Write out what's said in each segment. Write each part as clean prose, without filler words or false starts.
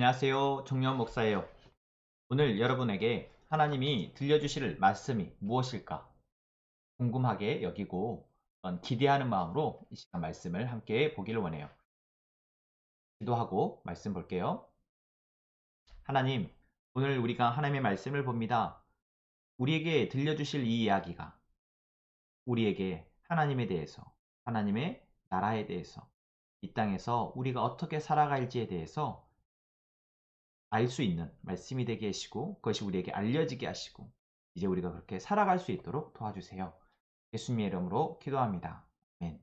안녕하세요. 정려원 목사예요. 오늘 여러분에게 하나님이 들려주실 말씀이 무엇일까 궁금하게 여기고 기대하는 마음으로 이 시간 말씀을 함께 보기를 원해요. 기도하고 말씀 볼게요. 하나님, 오늘 우리가 하나님의 말씀을 봅니다. 우리에게 들려주실 이 이야기가 우리에게 하나님에 대해서, 하나님의 나라에 대해서, 이 땅에서 우리가 어떻게 살아갈지에 대해서 알 수 있는 말씀이 되게 하시고 그것이 우리에게 알려지게 하시고 이제 우리가 그렇게 살아갈 수 있도록 도와주세요. 예수님의 이름으로 기도합니다. 아멘.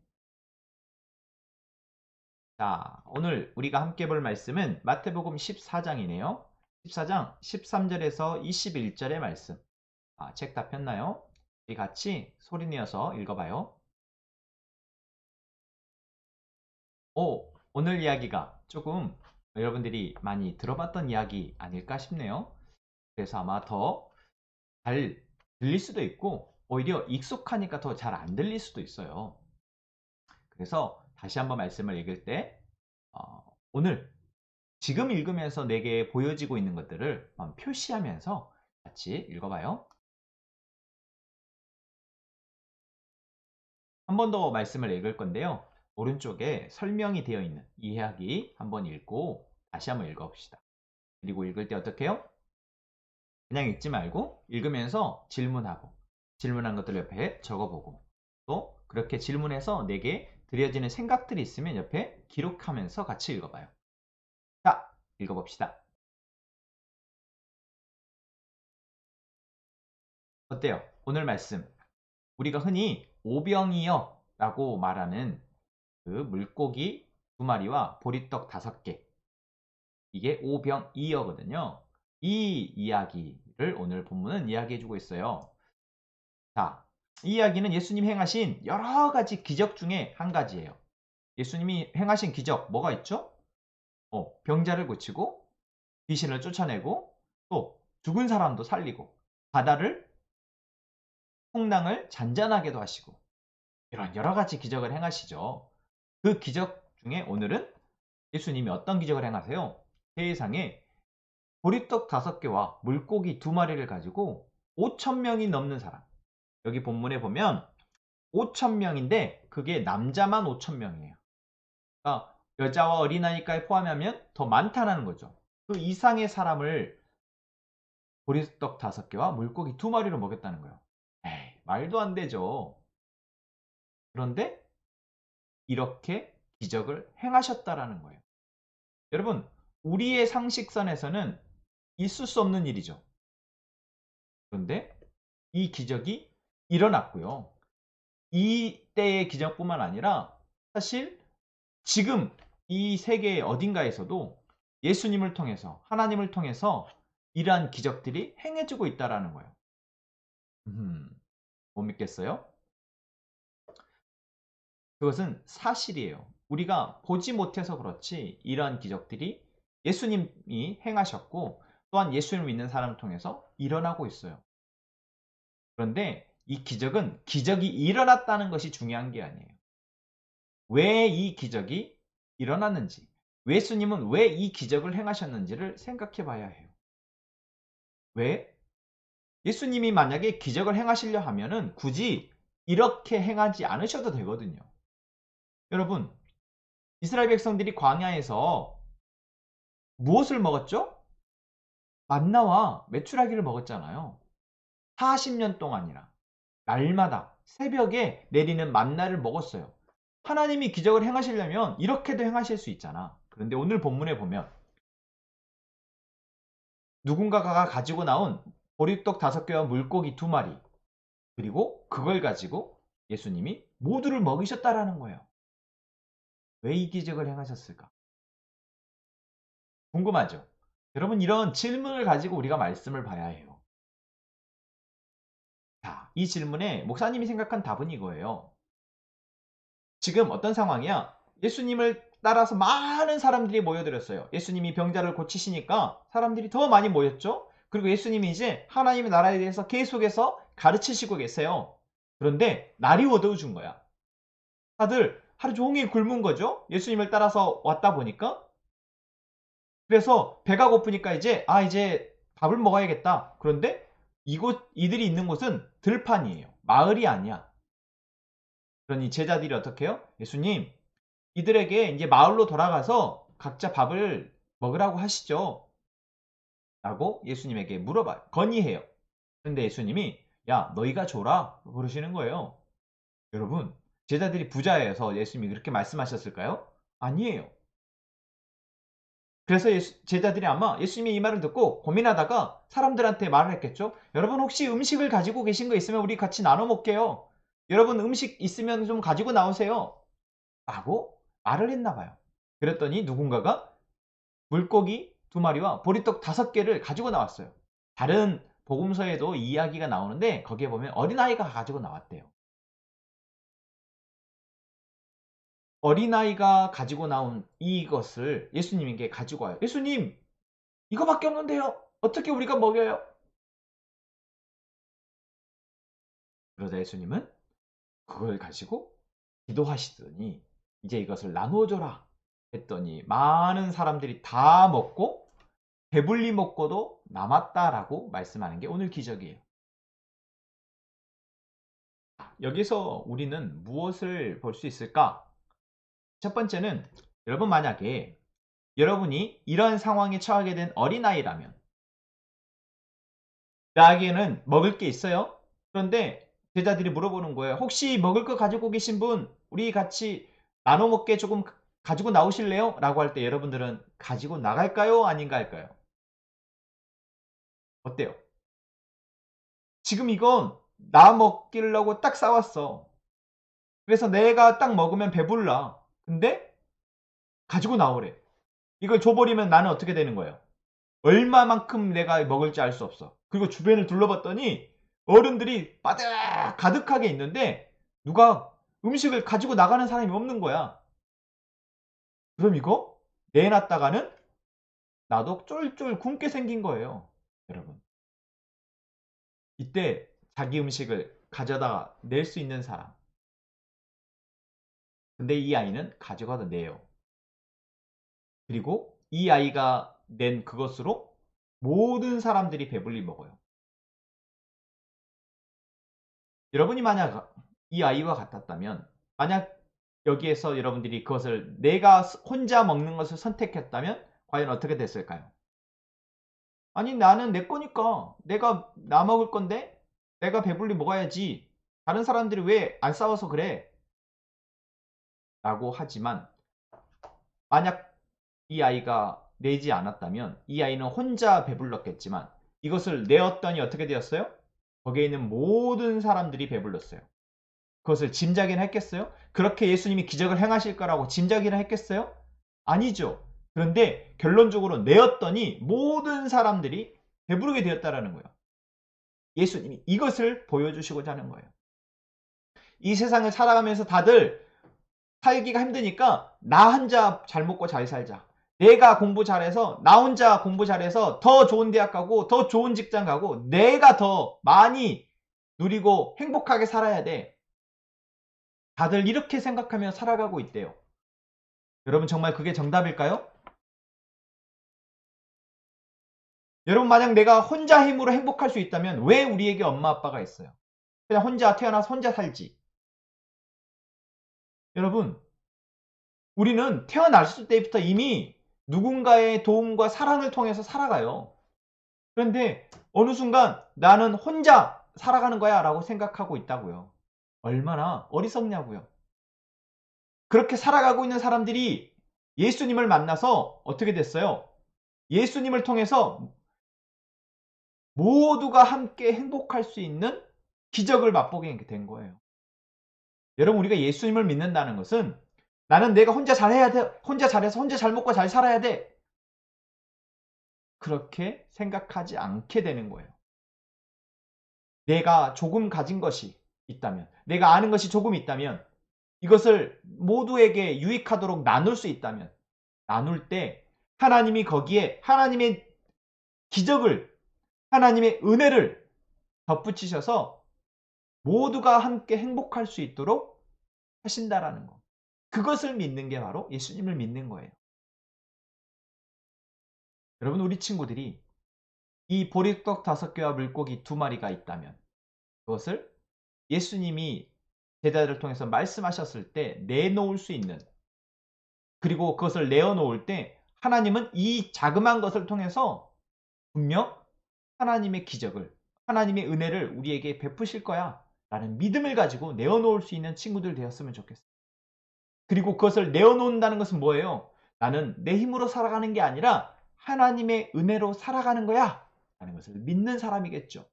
자, 오늘 우리가 함께 볼 말씀은 마태복음 14장이네요. 14장 13절에서 21절의 말씀. 책 다 폈나요? 우리 같이 소리 내어서 읽어봐요. 오늘 이야기가 조금 여러분들이 많이 들어봤던 이야기 아닐까 싶네요. 그래서 아마 더 잘 들릴 수도 있고 오히려 익숙하니까 더 잘 안 들릴 수도 있어요. 그래서 다시 한번 말씀을 읽을 때 오늘 지금 읽으면서 내게 보여지고 있는 것들을 표시하면서 같이 읽어봐요. 한 번 더 말씀을 읽을 건데요. 오른쪽에 설명이 되어 있는 이야기 한번 읽고 다시 한번 읽어봅시다. 그리고 읽을 때 어떻게 해요? 그냥 읽지 말고 읽으면서 질문하고 질문한 것들 옆에 적어보고 또 그렇게 질문해서 내게 드려지는 생각들이 있으면 옆에 기록하면서 같이 읽어봐요. 자, 읽어봅시다. 어때요? 오늘 말씀 우리가 흔히 오병이어 라고 말하는 그 물고기 2마리와 보리떡 5개 이게 오병이어거든요. 이 이야기를 오늘 본문은 이야기해주고 있어요. 자, 이 이야기는 예수님 행하신 여러 가지 기적 중에 한 가지예요. 예수님이 행하신 기적 뭐가 있죠? 병자를 고치고 귀신을 쫓아내고 또 죽은 사람도 살리고 바다를 풍랑을 잔잔하게도 하시고 이런 여러 가지 기적을 행하시죠. 그 기적 중에 오늘은 예수님이 어떤 기적을 행하세요? 세상에 보리떡 5개와 물고기 2마리를 가지고 5,000명이 넘는 사람. 여기 본문에 보면 5,000명인데 그게 남자만 5,000명이에요. 그러니까 여자와 어린아이까지 포함하면 더 많다는 거죠. 그 이상의 사람을 보리떡 5개와 물고기 2마리로 먹였다는 거예요. 에이, 말도 안 되죠. 그런데 이렇게 기적을 행하셨다라는 거예요. 여러분, 우리의 상식선에서는 있을 수 없는 일이죠. 그런데 이 기적이 일어났고요. 이때의 기적뿐만 아니라 사실 지금 이 세계의 어딘가에서도 예수님을 통해서 하나님을 통해서 이러한 기적들이 행해지고 있다라는 거예요. 못 믿겠어요? 그것은 사실이에요. 우리가 보지 못해서 그렇지 이러한 기적들이 예수님이 행하셨고 또한 예수님을 믿는 사람을 통해서 일어나고 있어요. 그런데 이 기적은 기적이 일어났다는 것이 중요한 게 아니에요. 왜 이 기적이 일어났는지, 예수님은 왜 이 기적을 행하셨는지를 생각해 봐야 해요. 왜? 예수님이 만약에 기적을 행하시려 하면은 굳이 이렇게 행하지 않으셔도 되거든요. 여러분, 이스라엘 백성들이 광야에서 무엇을 먹었죠? 만나와 메추라기를 먹었잖아요. 40년 동안이나 날마다 새벽에 내리는 만나를 먹었어요. 하나님이 기적을 행하시려면 이렇게도 행하실 수 있잖아. 그런데 오늘 본문에 보면 누군가가 가지고 나온 보리떡 5개와 물고기 2마리 그리고 그걸 가지고 예수님이 모두를 먹이셨다라는 거예요. 왜 이 기적을 행하셨을까? 궁금하죠? 여러분 이런 질문을 가지고 우리가 말씀을 봐야 해요. 자, 이 질문에 목사님이 생각한 답은 이거예요. 지금 어떤 상황이야? 예수님을 따라서 많은 사람들이 모여들었어요. 예수님이 병자를 고치시니까 사람들이 더 많이 모였죠. 그리고 예수님이 이제 하나님의 나라에 대해서 계속해서 가르치시고 계세요. 그런데 날이 어두워진 거야. 다들 하루 종일 굶은 거죠. 예수님을 따라서 왔다 보니까 그래서 배가 고프니까 이제 밥을 먹어야겠다. 그런데 이들이 있는 곳은 들판이에요. 마을이 아니야. 그러니 제자들이 어떻게 해요? 예수님, 이들에게 이제 마을로 돌아가서 각자 밥을 먹으라고 하시죠. 라고 예수님에게 물어봐요. 건의해요. 근데 예수님이 야, 너희가 줘라. 그러시는 거예요. 여러분, 제자들이 부자여서 예수님이 그렇게 말씀하셨을까요? 아니에요. 그래서 제자들이 아마 예수님이 이 말을 듣고 고민하다가 사람들한테 말을 했겠죠. 여러분 혹시 음식을 가지고 계신 거 있으면 우리 같이 나눠 먹게요. 여러분 음식 있으면 좀 가지고 나오세요. 라고 말을 했나 봐요. 그랬더니 누군가가 물고기 2마리와 보리떡 5개를 가지고 나왔어요. 다른 복음서에도 이 이야기가 나오는데 거기에 보면 어린아이가 가지고 나왔대요. 어린아이가 가지고 나온 이것을 예수님에게 가지고 와요. 예수님, 이거밖에 없는데요. 어떻게 우리가 먹여요? 그러자 예수님은 그걸 가지고 기도하시더니 이제 이것을 나누어줘라 했더니 많은 사람들이 다 먹고 배불리 먹고도 남았다라고 말씀하는 게 오늘 기적이에요. 여기서 우리는 무엇을 볼 수 있을까? 첫 번째는 여러분 만약에 여러분이 이런 상황에 처하게 된 어린아이라면 나에게는 먹을 게 있어요? 그런데 제자들이 물어보는 거예요. 혹시 먹을 거 가지고 계신 분 우리 같이 나눠 먹게 조금 가지고 나오실래요? 라고 할 때 여러분들은 가지고 나갈까요? 아닌가 할까요? 어때요? 지금 이건 나 먹기려고 딱 싸왔어. 그래서 내가 딱 먹으면 배불러. 근데 가지고 나오래. 이걸 줘버리면 나는 어떻게 되는 거예요? 얼마만큼 내가 먹을지 알 수 없어. 그리고 주변을 둘러봤더니 어른들이 바득 가득하게 있는데 누가 음식을 가지고 나가는 사람이 없는 거야. 그럼 이거 내놨다가는 나도 쫄쫄 굶게 생긴 거예요. 여러분. 이때 자기 음식을 가져다 낼 수 있는 사람. 근데 이 아이는 가져가다 내요. 그리고 이 아이가 낸 그것으로 모든 사람들이 배불리 먹어요. 여러분이 만약 이 아이와 같았다면, 만약 여기에서 여러분들이 그것을 내가 혼자 먹는 것을 선택했다면 과연 어떻게 됐을까요? 아니 나는 내 거니까 내가 나 먹을 건데 내가 배불리 먹어야지. 다른 사람들이 왜 안 싸워서 그래? 라고 하지만 만약 이 아이가 내지 않았다면 이 아이는 혼자 배불렀겠지만 이것을 내었더니 어떻게 되었어요? 거기에 있는 모든 사람들이 배불렀어요. 그것을 짐작이나 했겠어요? 그렇게 예수님이 기적을 행하실 거라고 짐작이나 했겠어요? 아니죠. 그런데 결론적으로 내었더니 모든 사람들이 배부르게 되었다라는 거예요. 예수님이 이것을 보여주시고자 하는 거예요. 이 세상을 살아가면서 다들 살기가 힘드니까 나 혼자 잘 먹고 잘 살자. 내가 공부 잘해서 나 혼자 공부 잘해서 더 좋은 대학 가고 더 좋은 직장 가고 내가 더 많이 누리고 행복하게 살아야 돼. 다들 이렇게 생각하며 살아가고 있대요. 여러분 정말 그게 정답일까요? 여러분 만약 내가 혼자 힘으로 행복할 수 있다면 왜 우리에게 엄마 아빠가 있어요? 그냥 혼자 태어나서 혼자 살지. 여러분 우리는 태어났을 때부터 이미 누군가의 도움과 사랑을 통해서 살아가요. 그런데 어느 순간 나는 혼자 살아가는 거야 라고 생각하고 있다고요. 얼마나 어리석냐고요. 그렇게 살아가고 있는 사람들이 예수님을 만나서 어떻게 됐어요? 예수님을 통해서 모두가 함께 행복할 수 있는 기적을 맛보게 된 거예요. 여러분 우리가 예수님을 믿는다는 것은 나는 내가 혼자 잘해야 돼. 혼자 잘해서 혼자 잘 먹고 잘 살아야 돼. 그렇게 생각하지 않게 되는 거예요. 내가 조금 가진 것이 있다면, 내가 아는 것이 조금 있다면, 이것을 모두에게 유익하도록 나눌 수 있다면, 나눌 때 하나님이 거기에 하나님의 기적을, 하나님의 은혜를 덧붙이셔서 모두가 함께 행복할 수 있도록 하신다라는 거. 그것을 믿는 게 바로 예수님을 믿는 거예요. 여러분, 우리 친구들이 이 보리떡 5개와 물고기 2마리가 있다면 그것을 예수님이 제자들을 통해서 말씀하셨을 때 내놓을 수 있는, 그리고 그것을 내어놓을 때 하나님은 이 자그마한 것을 통해서 분명 하나님의 기적을, 하나님의 은혜를 우리에게 베푸실 거야 라는 믿음을 가지고 내어놓을 수 있는 친구들 되었으면 좋겠어요. 그리고 그것을 내어놓는다는 것은 뭐예요? 나는 내 힘으로 살아가는 게 아니라 하나님의 은혜로 살아가는 거야 라는 것을 믿는 사람이겠죠.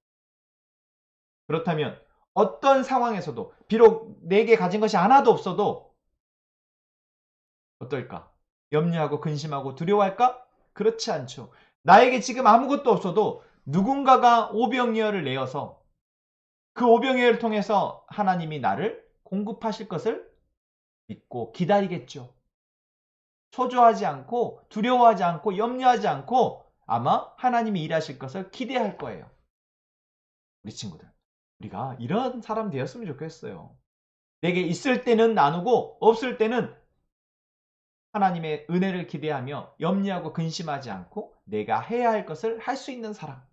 그렇다면 어떤 상황에서도 비록 내게 가진 것이 하나도 없어도 어떨까? 염려하고 근심하고 두려워할까? 그렇지 않죠. 나에게 지금 아무것도 없어도 누군가가 오병이어를 내어서 그 오병이어를 통해서 하나님이 나를 공급하실 것을 믿고 기다리겠죠. 초조하지 않고 두려워하지 않고 염려하지 않고 아마 하나님이 일하실 것을 기대할 거예요. 우리 친구들, 우리가 이런 사람 되었으면 좋겠어요. 내게 있을 때는 나누고 없을 때는 하나님의 은혜를 기대하며 염려하고 근심하지 않고 내가 해야 할 것을 할 수 있는 사람.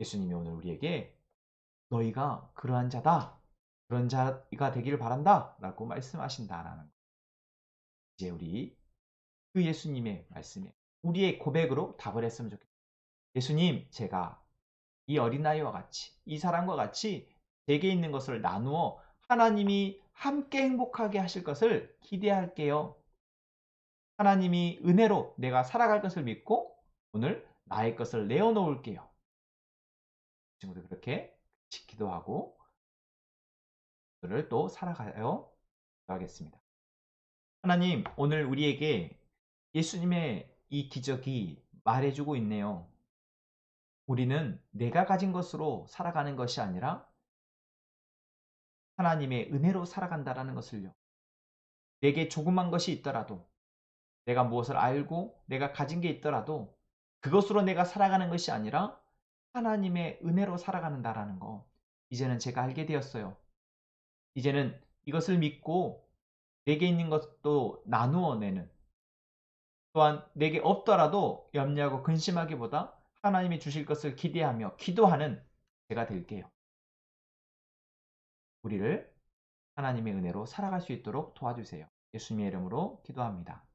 예수님이 오늘 우리에게 너희가 그러한 자다, 그런 자가 되기를 바란다 라고 말씀하신다라는 것. 이제 우리 그 예수님의 말씀에 우리의 고백으로 답을 했으면 좋겠어요. 예수님, 제가 이 어린아이와 같이, 이 사람과 같이 제게 있는 것을 나누어 하나님이 함께 행복하게 하실 것을 기대할게요. 하나님이 은혜로 내가 살아갈 것을 믿고 오늘 나의 것을 내어놓을게요. 친구들, 그렇게 기도하고 그를 또 살아가요 하겠습니다. 하나님, 오늘 우리에게 예수님의 이 기적이 말해주고 있네요. 우리는 내가 가진 것으로 살아가는 것이 아니라 하나님의 은혜로 살아간다라는 것을요. 내게 조그만 것이 있더라도, 내가 무엇을 알고 내가 가진 게 있더라도 그것으로 내가 살아가는 것이 아니라 하나님의 은혜로 살아가는다라는 거, 이제는 제가 알게 되었어요. 이제는 이것을 믿고 내게 있는 것도 나누어 내는, 또한 내게 없더라도 염려하고 근심하기보다 하나님이 주실 것을 기대하며 기도하는 제가 될게요. 우리를 하나님의 은혜로 살아갈 수 있도록 도와주세요. 예수님의 이름으로 기도합니다.